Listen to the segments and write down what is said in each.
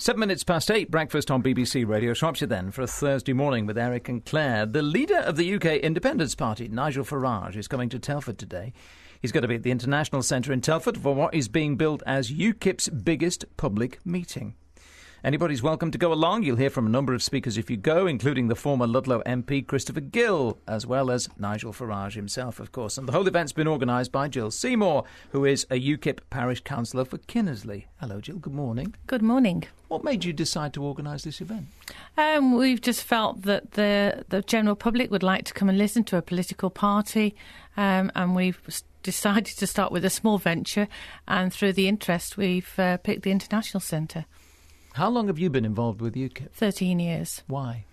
8:07, breakfast on BBC Radio Shropshire then for a Thursday morning with Eric and Claire. The leader of the UK Independence Party, Nigel Farage, is coming to Telford today. He's going to be at the International Centre in Telford for what is being billed as UKIP's biggest public meeting. Anybody's welcome to go along. You'll hear from a number of speakers if you go, including the former Ludlow MP Christopher Gill, as well as Nigel Farage himself, of course. And the whole event's been organised by Jill Seymour, who is a UKIP parish councillor for Kinnersley. Hello, Jill. Good morning. Good morning. What made you decide to organise this event? We've just felt that the general public would like to come and listen to a political party, and we've decided to start with a small venture, and through the interest we've picked the International Centre. How long have you been involved with UKIP? 13 years. Why?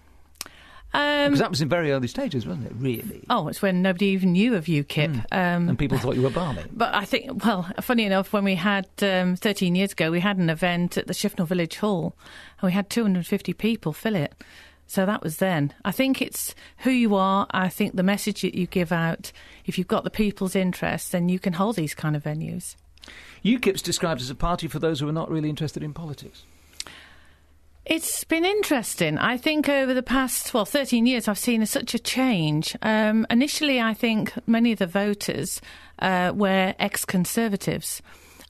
Because that was in very early stages, wasn't it, really? Oh, it's when nobody even knew of UKIP. And people thought you were balmy. But I think, well, funny enough, when we had 13 years ago, we had an event at the Shifnal Village Hall, and we had 250 people fill it. So that was then. I think it's who you are. I think the message that you give out, if you've got the people's interest, then you can hold these kind of venues. UKIP's described as a party for those who are not really interested in politics. It's been interesting. I think over the past, 13 years, I've seen such a change. Initially, I think many of the voters were ex-Conservatives.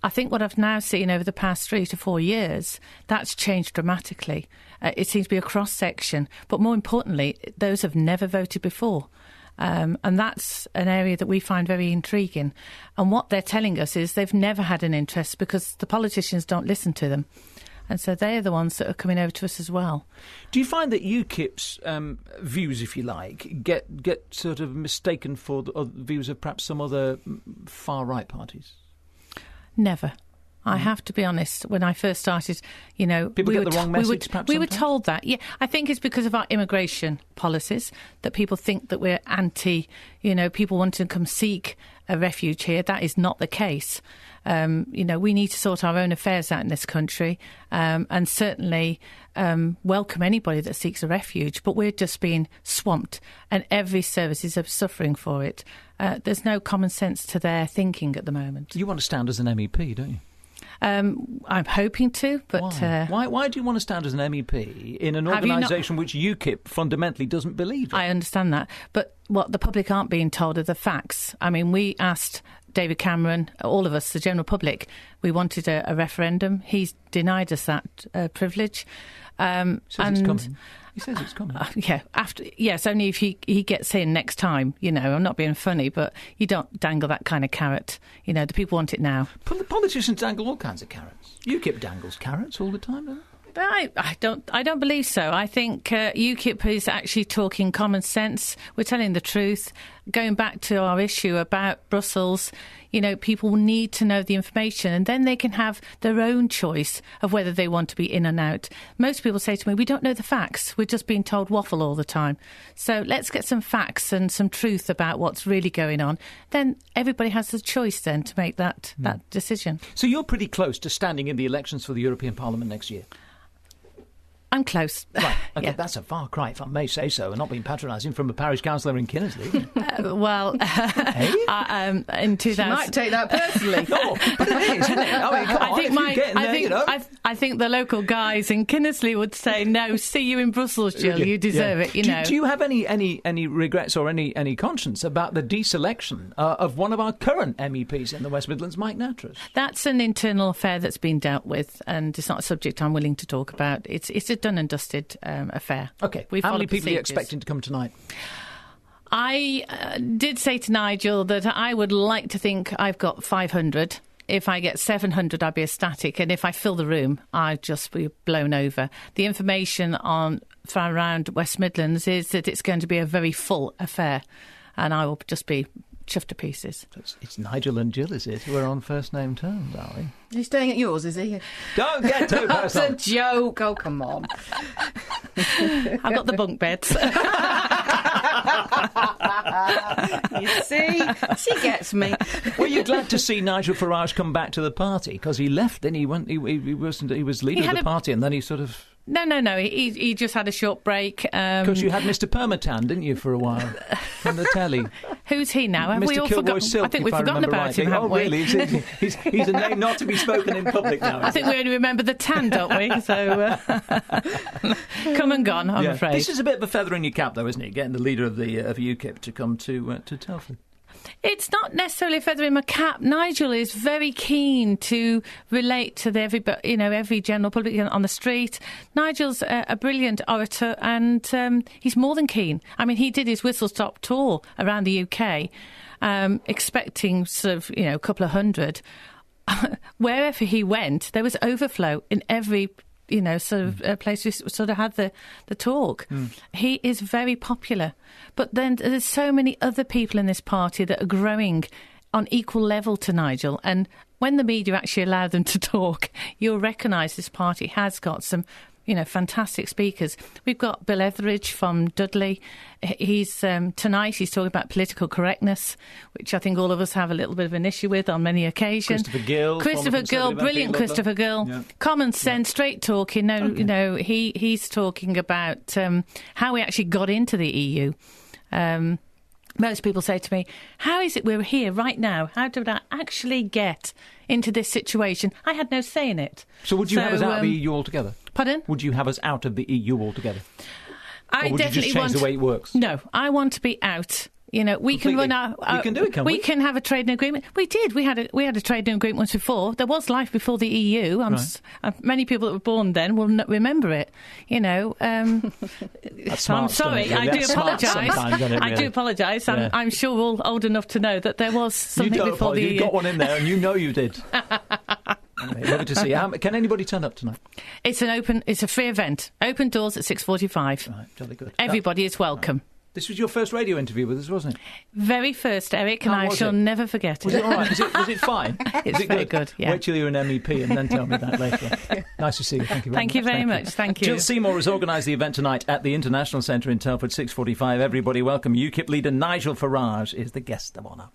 I think what I've now seen over the past 3 to 4 years, that's changed dramatically. It seems to be a cross-section. But more importantly, those have never voted before. And that's an area that we find very intriguing. And what they're telling us is they've never had an interest because the politicians don't listen to them. And so they're the ones that are coming over to us as well. Do you find that UKIP's views, if you like, get sort of mistaken for the views of perhaps some other far-right parties? Never. I have to be honest. When I first started, people get the wrong message. We were told that. Yeah, I think it's because of our immigration policies that people think that we're anti. People want to come seek a refuge here. That is not the case. We need to sort our own affairs out in this country, and certainly welcome anybody that seeks a refuge. But we're just being swamped, and every service is suffering for it. There's no common sense to their thinking at the moment. You want to stand as an MEP, don't you? I'm hoping to, but... Why do you want to stand as an MEP in an organisation which UKIP fundamentally doesn't believe in? I understand that, but what the public aren't being told are the facts. I mean, we asked David Cameron, all of us, the general public, we wanted a referendum. He's denied us that privilege. It's coming. He says it's coming. Yes, only if he gets in next time. I'm not being funny, but you don't dangle that kind of carrot. The people want it now. But the politicians dangle all kinds of carrots. UKIP dangles carrots all the time, don't they? I don't believe so. I think UKIP is actually talking common sense. We're telling the truth. Going back to our issue about Brussels, people need to know the information, and then they can have their own choice of whether they want to be in and out. Most people say to me, we don't know the facts. We're just being told waffle all the time. So let's get some facts and some truth about what's really going on. Then everybody has the choice then to make that decision. So you're pretty close to standing in the elections for the European Parliament next year? I'm close. Right, okay, That's a far cry, if I may say so, and not being patronising from a parish councillor in Kinnersley. In 2000... You might take that personally. No, but it is, isn't it? I think the local guys in Kinnersley would say, no, see you in Brussels, Jill, you deserve it, Do you have any regrets or any conscience about the deselection of one of our current MEPs in the West Midlands, Mike Nattrass? That's an internal affair that's been dealt with, and it's not a subject I'm willing to talk about. It's a done and dusted affair. OK, how many people are you expecting to come tonight? I did say to Nigel that I would like to think I've got 500. If I get 700, I'd be ecstatic. And if I fill the room, I'd just be blown over. The information from around West Midlands is that it's going to be a very full affair. And I will just be chuffed to pieces. It's Nigel and Jill, is it? We're on first name terms, are we? He's staying at yours, is he? Don't get too personal. That's a joke. Oh, come on. I've got the bunk beds. You see? She gets me. Were you glad to see Nigel Farage come back to the party? Because he left, then he went. He was leader of the party, and then he sort of... No. He just had a short break. Because you had Mr. Permatan, didn't you, for a while, from the telly? Who's he now? Have we Mr. all Kilroy forgotten? Silk, I think if we've I forgotten remember about him, rightly. haven't Oh, we? really? He's a name not to be spoken in public now. I think we only remember the tan, don't we? So, come and gone, I'm afraid. This is a bit of a feather in your cap, though, isn't it? Getting the leader of UKIP to come to Telford. It's not necessarily a feather in my cap. Nigel is very keen to relate to every general public on the street. Nigel's a brilliant orator, and he's more than keen. I mean, he did his whistle-stop tour around the UK, expecting sort of, a couple of hundred. Wherever he went, there was overflow in every place we sort of had the talk. He is very popular. But then there's so many other people in this party that are growing on equal level to Nigel. And when the media actually allow them to talk, you'll recognise this party has got some, fantastic speakers. We've got Bill Etheridge from Dudley. He's tonight he's talking about political correctness, which I think all of us have a little bit of an issue with on many occasions. Christopher Gill, brilliant Christopher Gill. Yeah. Common sense, straight talking. He's talking about how we actually got into the EU. Most people say to me, how is it we're here right now? How did I actually get into this situation? I had no say in it. So would you have us out of the EU altogether? Pardon? Would you have us out of the EU altogether? I or would definitely you just change the way it works? No, I want to be out. We Completely. can run our. We can do it, can't we? We can have a trading agreement. We did. We had a trading agreement once before. There was life before the EU. Many people that were born then will not remember it. I'm sorry. I do apologise. I do apologise. Yeah. I'm sure we're all old enough to know that there was something before the EU. You got one in there, and you did. Anyway, lovely to see you. Can anybody turn up tonight? It's a free event. Open doors at 6:45. Right, jolly good. Everybody is welcome. Right. This was your first radio interview with us, wasn't it? Very first, Eric, and I shall never forget it. Was it all right? Was it fine? It's very good, yeah. Wait till you're an MEP and then tell me that later. Nice to see you. Thank you very much. Thank you very much. Thank you. Jill Seymour has organised the event tonight at the International Centre in Telford, 6:45. Everybody welcome. UKIP leader Nigel Farage is the guest of honour.